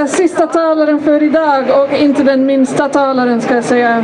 Sista talaren för idag och inte den minsta talaren ska jag säga.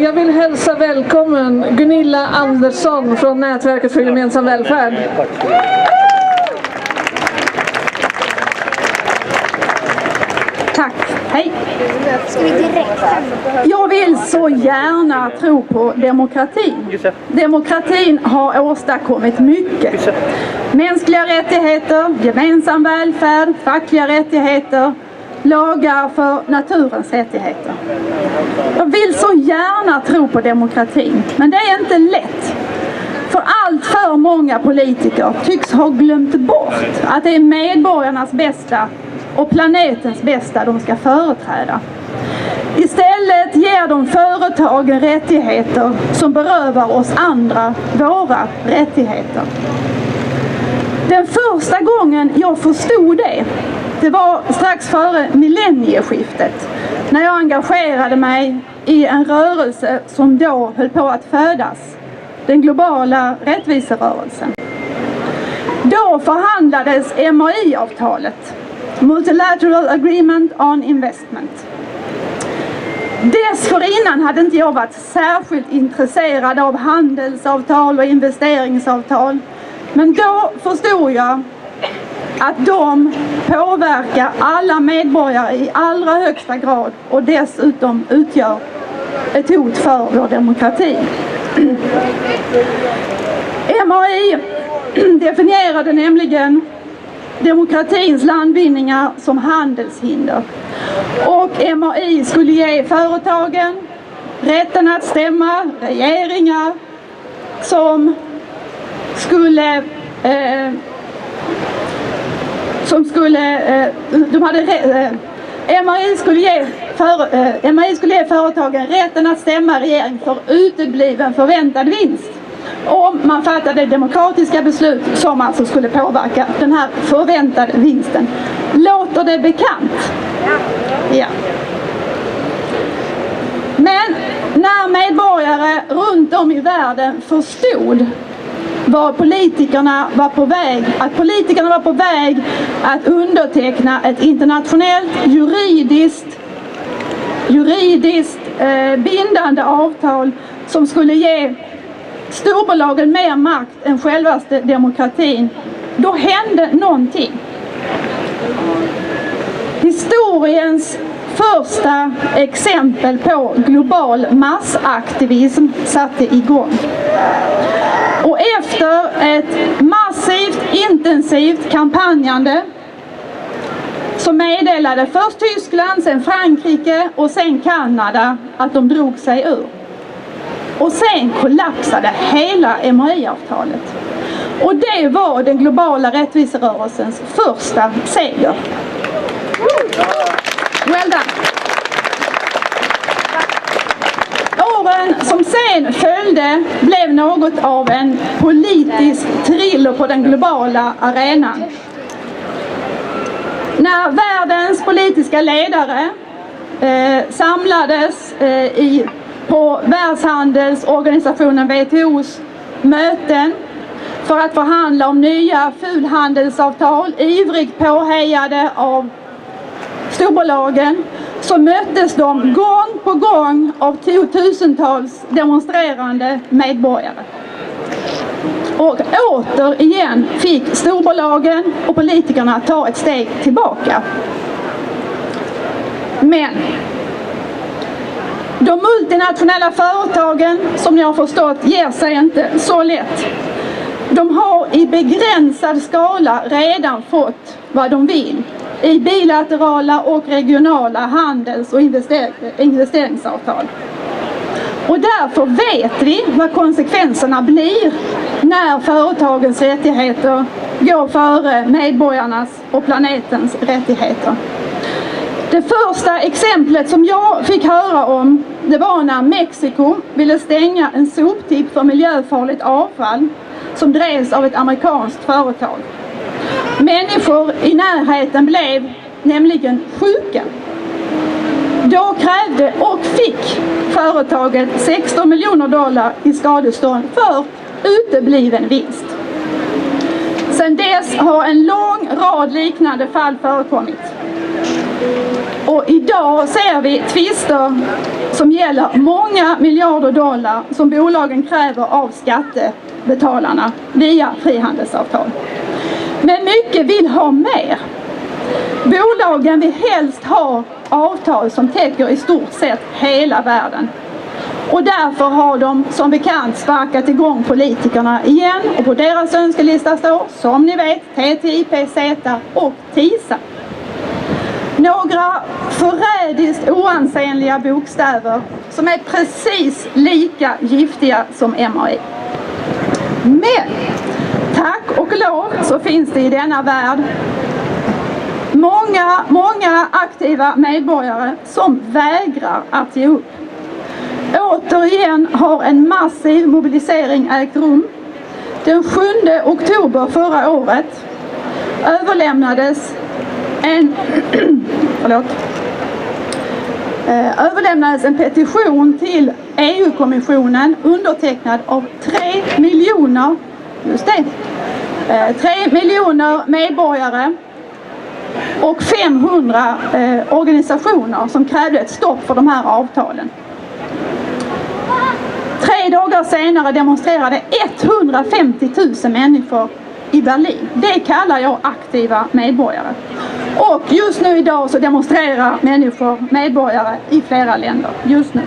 Jag vill hälsa välkommen Gunilla Andersson från Nätverket för gemensam välfärd. Tack, hej. Jag vill så gärna tro på demokratin. Demokratin har åstadkommit mycket. Mänskliga rättigheter, gemensam välfärd, fackliga rättigheter, lagar för naturens rättigheter. Jag vill så gärna tro på demokratin, men det är inte lätt. För allt för många politiker tycks ha glömt bort att det är medborgarnas bästa och planetens bästa de ska företräda. Istället ger de företagen rättigheter som berövar oss andra våra rättigheter. Den första gången jag förstod det var strax före millennieskiftet, när jag engagerade mig i en rörelse som då höll på att födas, den globala rättviserörelsen. Då förhandlades MAI-avtalet, Multilateral Agreement on Investment. Dessförinnan hade inte jag varit särskilt intresserad av handelsavtal och investeringsavtal. Men då förstod jag att de påverkar alla medborgare i allra högsta grad och dessutom utgör ett hot för vår demokrati. MAI definierade nämligen demokratins landvinningar som handelshinder. Och MAI skulle ge företagen rätten att stämma regeringar som skulle MAI skulle ge företagen rätten att stämma regering för utebliven förväntad vinst. Om man fattade demokratiska beslut som alltså skulle påverka den här förväntade vinsten. Låter det bekant? Ja. Men när medborgare runt om i världen förstod att politikerna var på väg att underteckna ett internationellt juridiskt bindande avtal som skulle ge storbolagen mer makt än självaste demokratin, då hände någonting. Historiens första exempel på global massaktivism satte igång. Och efter ett massivt, intensivt kampanjande så meddelade först Tyskland, sen Frankrike och sen Kanada att de drog sig ur. Och sen kollapsade hela MAI-avtalet. Och det var den globala rättviserörelsens första seger. Well done! Åren som sen följde blev något av en politisk thriller på den globala arenan. När världens politiska ledare samlades på Världshandelsorganisationen WTO:s möten för att förhandla om nya fulhandelsavtal, ivrigt påhejade av storbolagen, så möttes de gång på gång av tusentals demonstrerande medborgare. Och återigen fick storbolagen och politikerna ta ett steg tillbaka. Men de multinationella företagen, som jag har förstått, ger sig inte så lätt. De har i begränsad skala redan fått vad de vill i bilaterala och regionala handels- och investeringsavtal. Och därför vet vi vad konsekvenserna blir när företagens rättigheter går före medborgarnas och planetens rättigheter. Det första exemplet som jag fick höra om, det var när Mexiko ville stänga en soptipp för miljöfarligt avfall som drevs av ett amerikanskt företag. Människor i närheten blev nämligen sjuka. Då krävde och fick företaget $16 miljoner i skadestånd för utebliven vinst. Sedan dess har en lång rad liknande fall förekommit. Och idag ser vi tvister som gäller många miljarder dollar som bolagen kräver av skattebetalarna via frihandelsavtal. Men mycket vill ha mer. Bolagen vill helst ha avtal som täcker i stort sett hela världen. Och därför har de som bekant sparkat igång politikerna igen, och på deras önskelista står, som ni vet, TTIP, CETA och TISA. Några förrädiskt oansenliga bokstäver som är precis lika giftiga som MAI. Men tack och lov så finns det i denna värld många aktiva medborgare som vägrar att ge upp. Återigen har en massiv mobilisering ägt rum. Den 7 oktober förra året överlämnades en petition till EU-kommissionen undertecknad av 3 miljoner medborgare och 500 organisationer som krävde ett stopp för de här avtalen. 3 dagar senare demonstrerade 150 000 människor i Berlin. Det kallar jag aktiva medborgare. Och just nu idag så demonstrerar medborgare i flera länder just nu.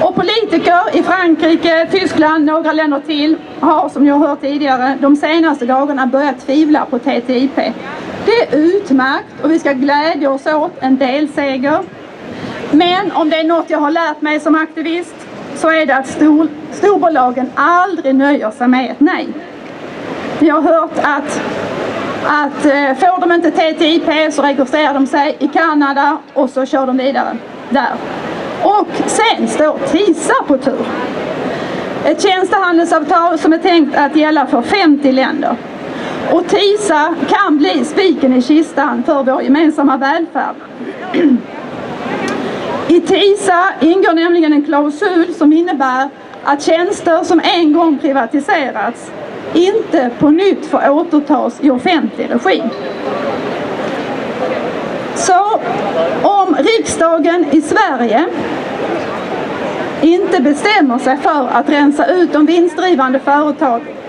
Och politiker i Frankrike, Tyskland, några länder till har, som jag hört tidigare, de senaste dagarna börjat tvivla på TTIP. Det är utmärkt och vi ska glädja oss åt en delseger. Men om det är något jag har lärt mig som aktivist så är det att storbolagen aldrig nöjer sig med ett nej. Jag har hört att får de inte TTIP så registrerar de sig i Kanada och så kör de vidare där. Och sen står TISA på tur. Ett tjänstehandelsavtal som är tänkt att gälla för 50 länder. Och TISA kan bli spiken i kistan för vår gemensamma välfärd. I TISA ingår nämligen en klausul som innebär att tjänster som en gång privatiserats inte på nytt får återtas i offentlig regi. Så om riksdagen i Sverige inte bestämmer sig för att rensa ut de vinstdrivande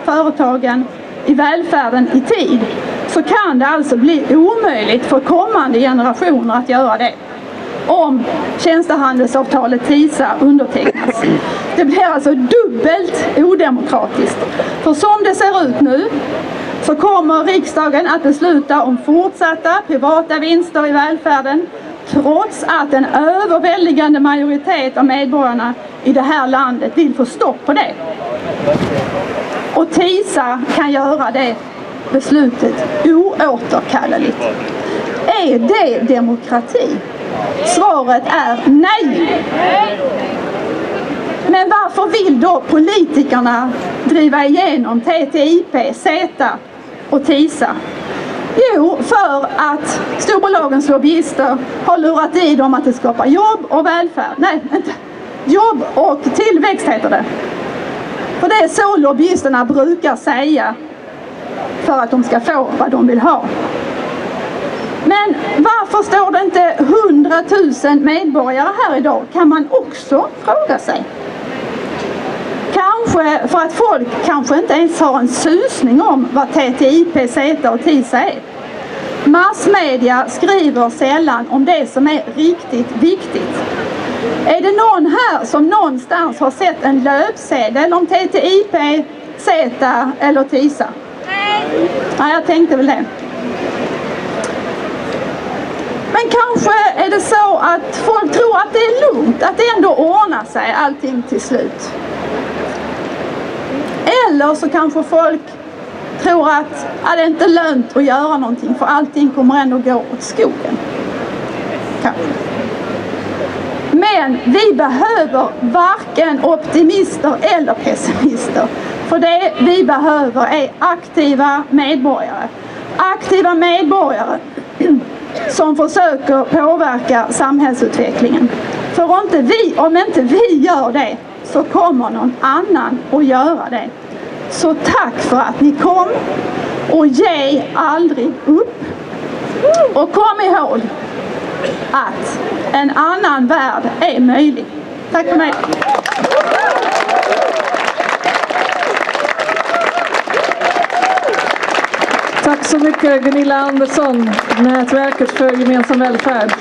företagen i välfärden i tid, så kan det alltså bli omöjligt för kommande generationer att göra det om tjänstehandelsavtalet TISA undertecknas. Det blir alltså dubbelt odemokratiskt. För som det ser ut nu så kommer riksdagen att besluta om fortsatta privata vinster i välfärden, trots att en överväldigande majoritet av medborgarna i det här landet vill få stopp på det. Och TISA kan göra det beslutet oåterkalleligt. Är det demokrati? Svaret är nej. Men varför vill då politikerna driva igenom TTIP, CETA och TISA? Jo, för att storbolagens lobbyister har lurat i dem att det skapar jobb och välfärd. Nej, inte jobb och tillväxt heter det. För det är så lobbyisterna brukar säga för att de ska få vad de vill ha. Men varför står det inte 100 000 medborgare här idag? Kan man också fråga sig. Kanske för att folk kanske inte ens har en susning om vad TTIP, CETA och TISA är. Massmedia skriver sällan om det som är riktigt viktigt. Är det någon här som någonstans har sett en löpsedel om TTIP, CETA eller TISA? Nej, jag tänkte väl det. Men kanske är det så att folk tror att det är lugnt, att det ändå ordnar sig allting till slut. Eller så kanske folk tror att det är inte lönt att göra någonting för allting kommer ändå gå åt skogen. Kanske. Men vi behöver varken optimister eller pessimister. För det vi behöver är aktiva medborgare. Aktiva medborgare som försöker påverka samhällsutvecklingen. För om inte vi gör det så kommer någon annan att göra det. Så tack för att ni kom och ge aldrig upp. Och kom ihåg att en annan värld är möjlig. Tack för mig. Tack så mycket Gunilla Andersson, Nätverket för gemensam välfärd.